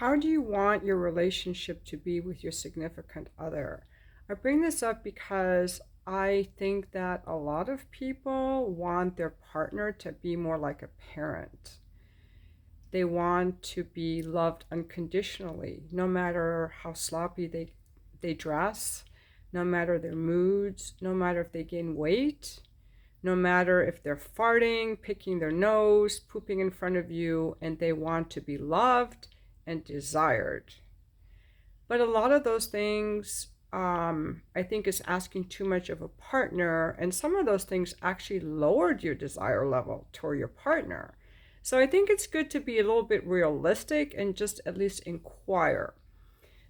how do you want your relationship to be with your significant other? I bring this up because I think that a lot of people want their partner to be more like a parent. They want to be loved unconditionally, no matter how sloppy they dress, no matter their moods, no matter if they gain weight, no matter if they're farting, picking their nose, pooping in front of you, and they want to be loved and desired. But a lot of those things, I think, is asking too much of a partner, and some of those things actually lowered your desire level toward your partner. So I think it's good to be a little bit realistic and just at least inquire.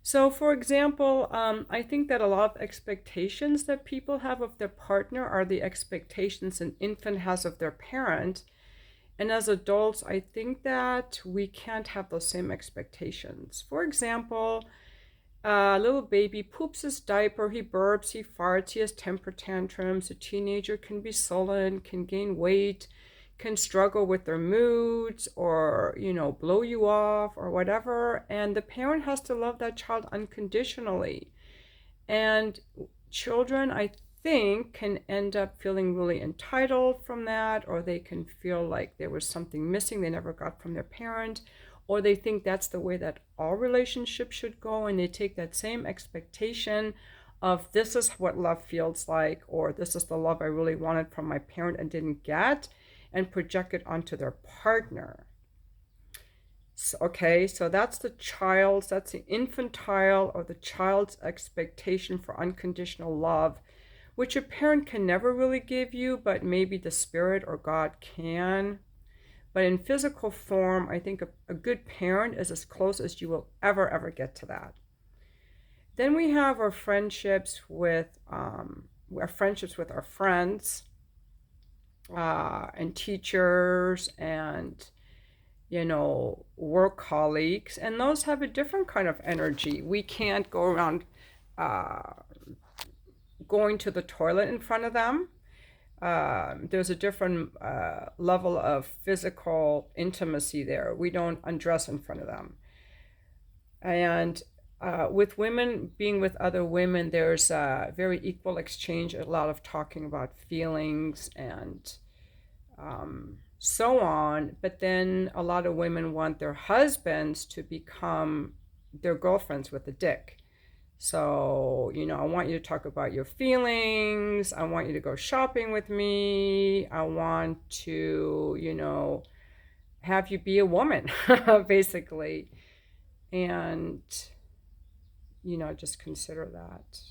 So, for example, I think that a lot of expectations that people have of their partner are the expectations an infant has of their parent. And as adults, I think that we can't have those same expectations. For example, a little baby poops his diaper, he burps, he farts, he has temper tantrums. A teenager can be sullen, can gain weight, can struggle with their moods, or, blow you off or whatever. And the parent has to love that child unconditionally. And children, I think, can end up feeling really entitled from that, or they can feel like there was something missing they never got from their parent, or they think that's the way that all relationships should go, and they take that same expectation of this is what love feels like, or this is the love I really wanted from my parent and didn't get, and project it onto their partner. Okay, so that's the infantile or the child's expectation for unconditional love, which a parent can never really give you, but maybe the spirit or God can. But in physical form, I think a good parent is as close as you will ever get to that. Then we have our friendships with our friends and teachers and work colleagues, and those have a different kind of energy. We can't go around going to the toilet in front of them. There's a different level of physical intimacy there. We don't undress in front of them. And with women, being with other women, there's a very equal exchange, a lot of talking about feelings and so on. But then a lot of women want their husbands to become their girlfriends with a dick. So, I want you to talk about your feelings. I want you to go shopping with me. I want to, have you be a woman, basically. And, just consider that.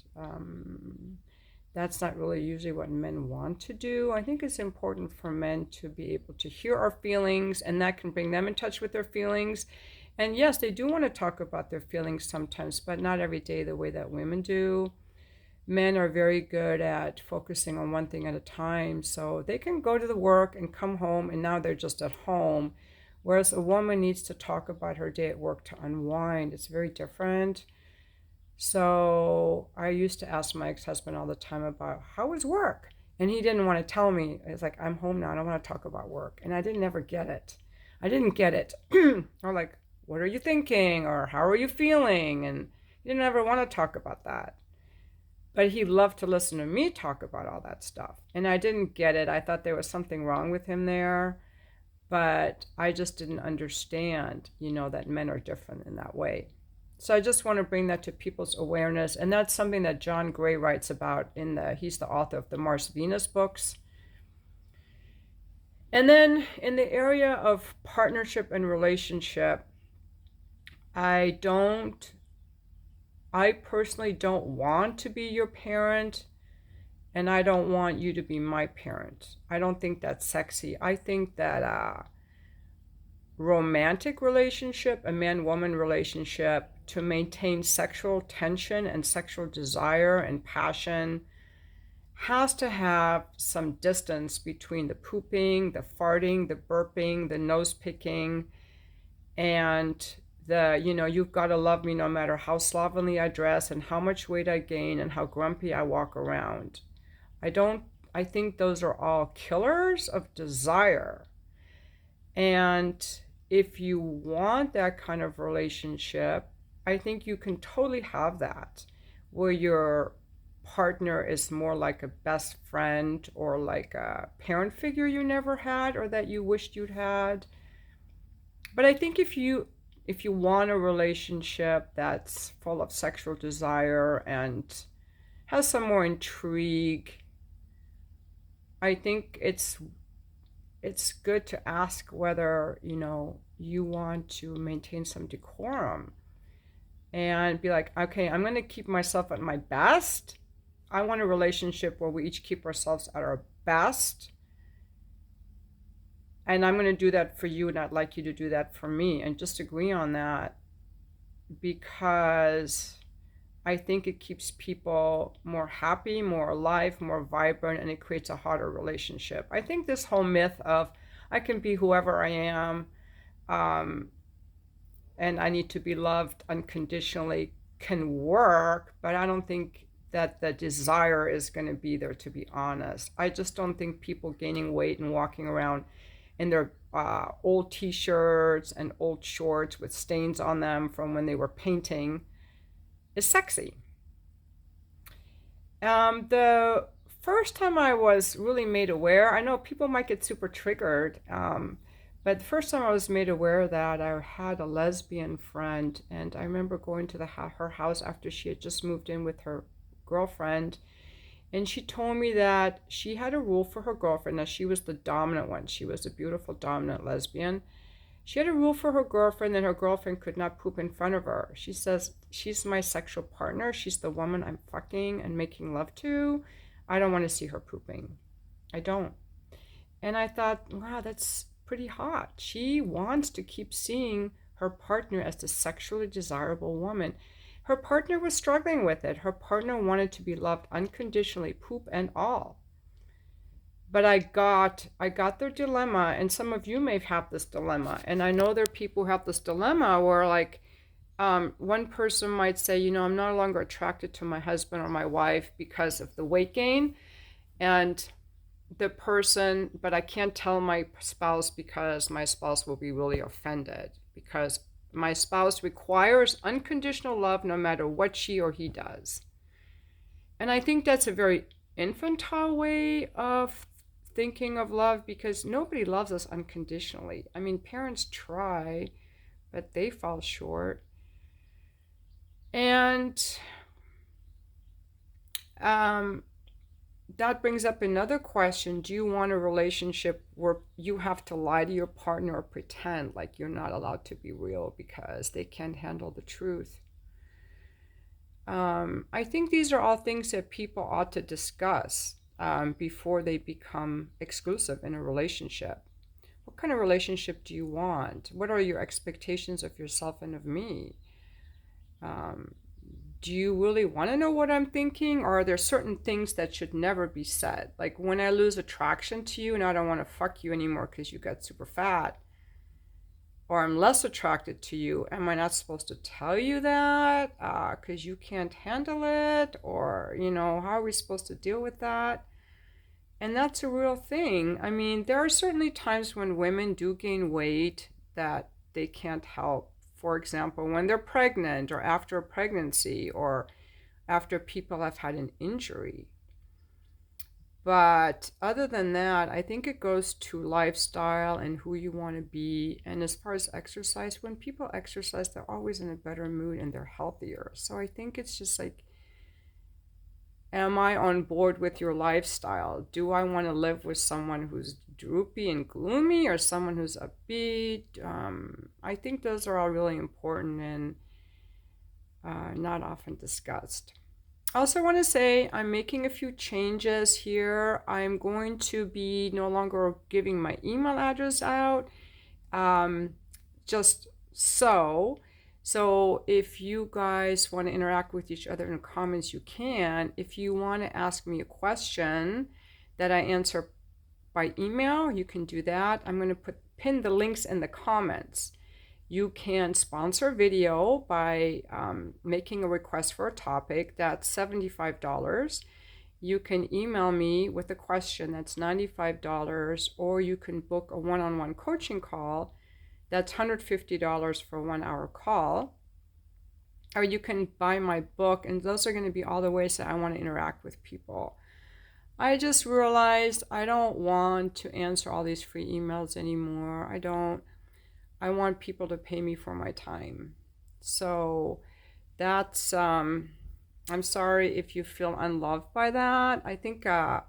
That's not really usually what men want to do. I think it's important for men to be able to hear our feelings, and that can bring them in touch with their feelings. And yes, they do want to talk about their feelings sometimes, but not every day the way that women do. Men are very good at focusing on one thing at a time, so they can go to the work and come home, and now they're just at home. Whereas a woman needs to talk about her day at work to unwind. It's very different. So I used to ask my ex-husband all the time about how was work? And he didn't want to tell me. It's like, I'm home now, I don't want to talk about work. And I didn't ever get it. I didn't get it. Or like, what are you thinking? Or how are you feeling? And he didn't ever want to talk about that. But he loved to listen to me talk about all that stuff. And I didn't get it. I thought there was something wrong with him there. But I just didn't understand, that men are different in that way. So I just want to bring that to people's awareness. And that's something that John Gray writes about he's the author of the Mars-Venus books. And then in the area of partnership and relationship, I personally don't want to be your parent, and I don't want you to be my parent. I don't think that's sexy. I think that romantic relationship, a man-woman relationship, to maintain sexual tension and sexual desire and passion, has to have some distance between the pooping, the farting, the burping, the nose picking, and you've got to love me no matter how slovenly I dress and how much weight I gain and how grumpy I walk around. I think those are all killers of desire. And if you want that kind of relationship, I think you can totally have that, where your partner is more like a best friend or like a parent figure you never had or that you wished you'd had. But I think if you want a relationship that's full of sexual desire and has some more intrigue, I think it's good to ask whether, you want to maintain some decorum and be like, okay, I'm going to keep myself at my best. I want a relationship where we each keep ourselves at our best. And I'm going to do that for you, and I'd like you to do that for me. And just agree on that, because I think it keeps people more happy, more alive, more vibrant, and it creates a hotter relationship. I think this whole myth of I can be whoever I am, um, and I need to be loved unconditionally can work, but I don't think that the desire is going to be there, to be honest. I just don't think people gaining weight and walking around in their old t-shirts and old shorts with stains on them from when they were painting is sexy. The first time I was really made aware, I know people might get super triggered, but the first time I was made aware that I had a lesbian friend, and I remember going to her house after she had just moved in with her girlfriend, and she told me that she had a rule for her girlfriend. Now, she was the dominant one. She was a beautiful, dominant lesbian. She had a rule for her girlfriend that her girlfriend could not poop in front of her. She says, she's my sexual partner. She's the woman I'm fucking and making love to. I don't want to see her pooping. I don't. And I thought, wow, that's pretty hot. She wants to keep seeing her partner as the sexually desirable woman. Her partner was struggling with it. Her partner wanted to be loved unconditionally, poop and all. But I got their dilemma, and some of you may have this dilemma. And I know there are people who have this dilemma where, like, one person might say, I'm no longer attracted to my husband or my wife because of the weight gain. And but I can't tell my spouse because my spouse will be really offended, because my spouse requires unconditional love no matter what she or he does. And I think that's a very infantile way of thinking of love, because nobody loves us unconditionally. I mean, parents try, but they fall short. And that brings up another question. Do you want a relationship where you have to lie to your partner or pretend like you're not allowed to be real because they can't handle the truth? I think these are all things that people ought to discuss before they become exclusive in a relationship. What kind of relationship do you want? What are your expectations of yourself and of me? Do you really want to know what I'm thinking? Or are there certain things that should never be said? Like, when I lose attraction to you and I don't want to fuck you anymore because you got super fat, or I'm less attracted to you, am I not supposed to tell you that because you can't handle it? Or, how are we supposed to deal with that? And that's a real thing. I mean, there are certainly times when women do gain weight that they can't help. For example, when they're pregnant, or after a pregnancy, or after people have had an injury. But other than that, I think it goes to lifestyle and who you want to be. And as far as exercise, when people exercise, they're always in a better mood and they're healthier. So I think it's just like, am I on board with your lifestyle? Do I want to live with someone who's droopy and gloomy, or someone who's upbeat? I think those are all really important and not often discussed. I also want to say I'm making a few changes here. I'm going to be no longer giving my email address out, just so. So if you guys want to interact with each other in comments, you can. If you want to ask me a question that I answer by email, you can do that. I'm going to pin the links in the comments. You can sponsor a video by making a request for a topic. That's $75. You can email me with a question. That's $95. Or you can book a one-on-one coaching call. That's $150 for a 1 hour call. Or you can buy my book, and those are going to be all the ways that I want to interact with people. I just realized I don't want to answer all these free emails anymore. I don't. I want people to pay me for my time. So that's, I'm sorry if you feel unloved by that. I think, um,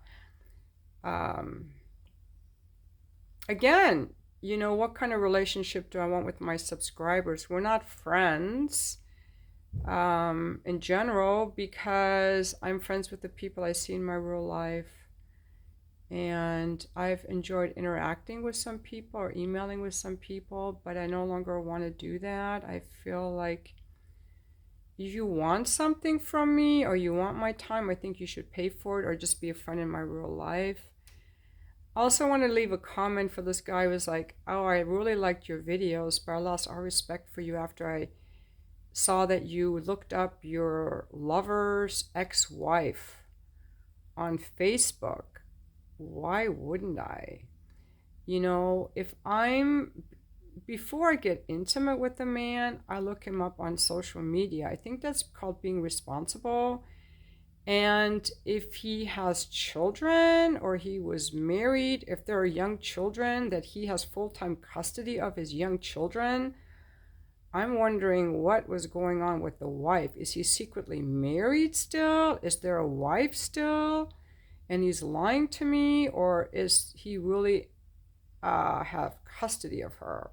again, what kind of relationship do I want with my subscribers? We're not friends, in general, because I'm friends with the people I see in my real life. And I've enjoyed interacting with some people or emailing with some people, but I no longer want to do that. I feel like if you want something from me or you want my time, I think you should pay for it or just be a friend in my real life. I also want to leave a comment for this guy who was like, oh, I really liked your videos, but I lost all respect for you after I saw that you looked up your lover's ex-wife on Facebook. Why wouldn't I? If before I get intimate with a man, I look him up on social media. I think that's called being responsible. And if he has children or he was married, if there are young children, that he has full-time custody of his young children, I'm wondering what was going on with the wife. Is he secretly married still? Is there a wife still? And he's lying to me, or is he really have custody of her?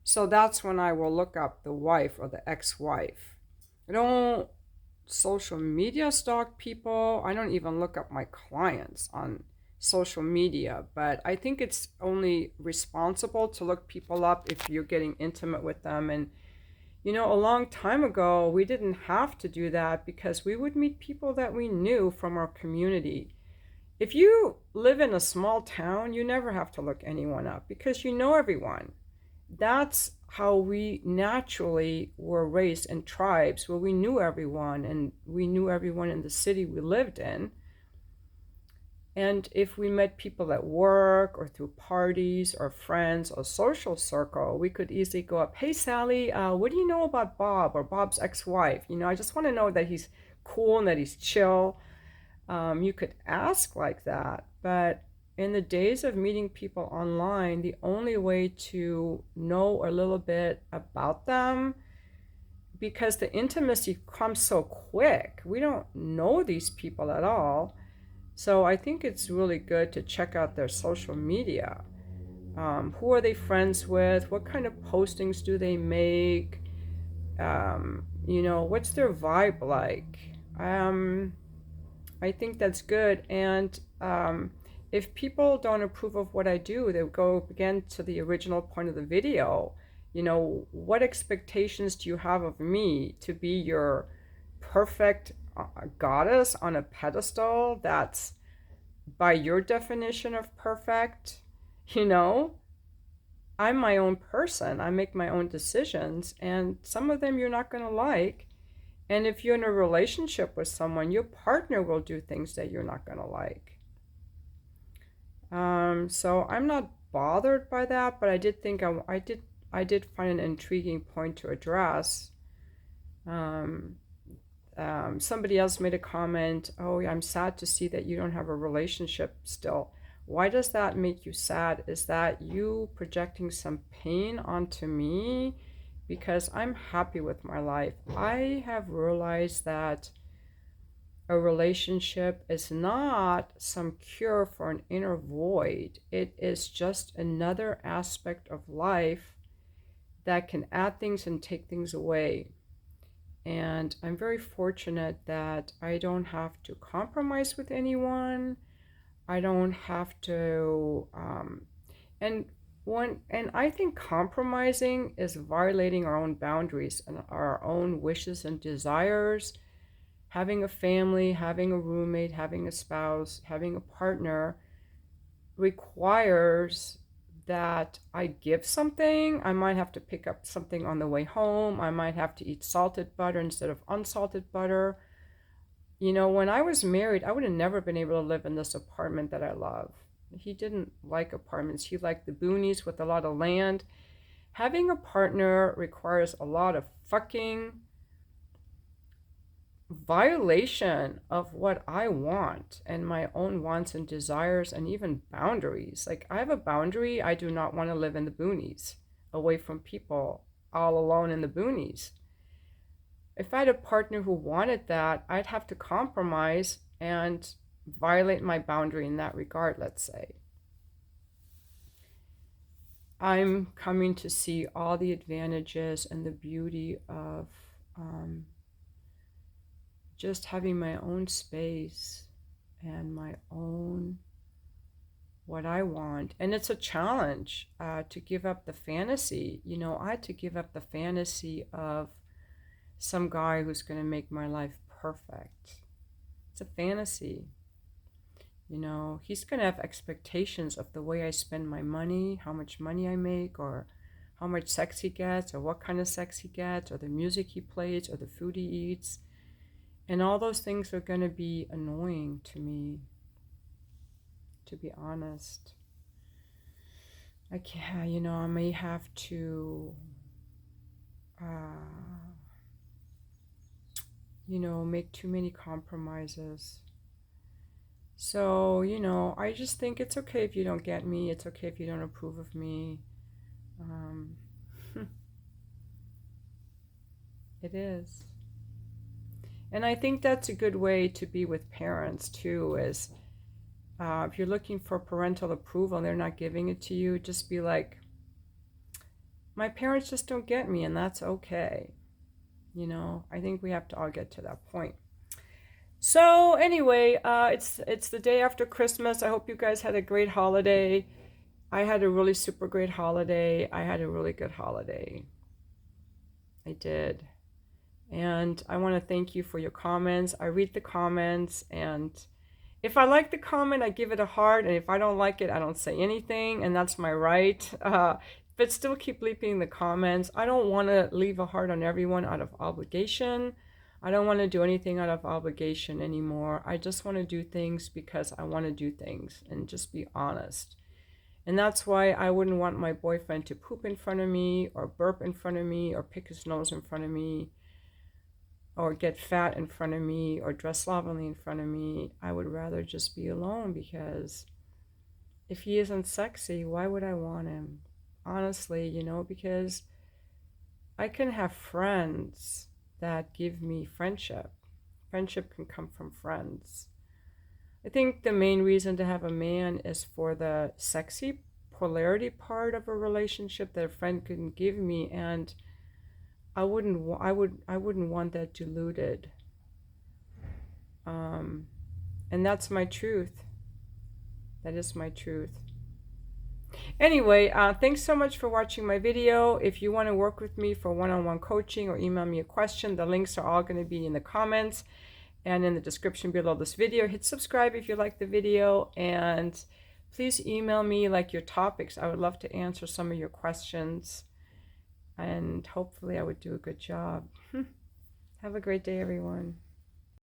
So that's when I will look up the wife or the ex-wife. I don't social media stalk people. I don't even look up my clients on social media, but I think it's only responsible to look people up if you're getting intimate with them. And a long time ago, we didn't have to do that because we would meet people that we knew from our community. If you live in a small town, you never have to look anyone up because you know everyone. That's how we naturally were raised in tribes where we knew everyone, and we knew everyone in the city we lived in. And if we met people at work or through parties or friends or social circle, we could easily go up, hey, Sally, what do you know about Bob or Bob's ex-wife? I just want to know that he's cool and that he's chill. You could ask like that. But in the days of meeting people online, the only way to know a little bit about them, because the intimacy comes so quick, we don't know these people at all. So I think it's really good to check out their social media. Who are they friends with? What kind of postings do they make? What's their vibe like? I think that's good. And if people don't approve of what I do, they go again to the original point of the video. What expectations do you have of me to be your perfect goddess on a pedestal that's by your definition of perfect? I'm my own person. I make my own decisions, and some of them you're not going to like. And if you're in a relationship with someone, your partner will do things that you're not going to like. So I'm not bothered by that, but I did think I did find an intriguing point to address. Somebody else made a comment, oh, I'm sad to see that you don't have a relationship still. Why does that make you sad? Is that you projecting some pain onto me? Because I'm happy with my life. I have realized that a relationship is not some cure for an inner void. It is just another aspect of life that can add things and take things away. And I'm very fortunate that I don't have to compromise with anyone. I don't have to, and I think compromising is violating our own boundaries and our own wishes and desires. Having a family, having a roommate, having a spouse, having a partner requires that I give something. I might have to pick up something on the way home. I might have to eat salted butter instead of unsalted butter. When I was married, I would have never been able to live in this apartment that I love. He didn't like apartments. He liked the boonies with a lot of land. Having a partner requires a lot of fucking violation of what I want and my own wants and desires and even boundaries. Like, I have a boundary. I do not want to live in the boonies, away from people, all alone in the boonies. If I had a partner who wanted that, I'd have to compromise and violate my boundary in that regard, let's say. I'm coming to see all the advantages and the beauty of just having my own space and my own what I want. And it's a challenge to give up the fantasy. You know, I had to give up the fantasy of some guy who's going to make my life perfect. It's a fantasy. You know, he's going to have expectations of the way I spend my money, how much money I make, or how much sex he gets, or what kind of sex he gets, or the music he plays, or the food he eats. And all those things are going to be annoying to me, to be honest. I can't, you know, I may have to, you know, make too many compromises. So, you know, I just think it's okay if you don't get me. It's okay if you don't approve of me. It is. And I think that's a good way to be with parents too, is if you're looking for parental approval and they're not giving it to you, just be like, my parents just don't get me, and that's okay. You know, I think we have to all get to that point. So anyway, it's the day after Christmas. I hope you guys had a great holiday. I had a really super great holiday. I had a really good holiday. I did. And I want to thank you for your comments. I read the comments, and if I like the comment, I give it a heart, and if I don't like it, I don't say anything, and that's my right. But still keep leaving the comments. I don't want to leave a heart on everyone out of obligation. I don't want to do anything out of obligation anymore. I just want to do things because I want to do things and just be honest. And that's why I wouldn't want my boyfriend to poop in front of me, or burp in front of me, or pick his nose in front of me, or get fat in front of me, or dress slovenly in front of me. I would rather just be alone, because if he isn't sexy, why would I want him? Honestly, you know, because I can have friends that give me friendship. Friendship can come from friends. I think the main reason to have a man is for the sexy polarity part of a relationship that a friend couldn't give me, and I wouldn't want that diluted. And that's my truth. That is my truth. Anyway, thanks so much for watching my video. If you want to work with me for one-on-one coaching or email me a question, the links are all going to be in the comments and in the description below this video. Hit subscribe if you like the video, and please email me like your topics. I would love to answer some of your questions, and hopefully I would do a good job. Have a great day, everyone.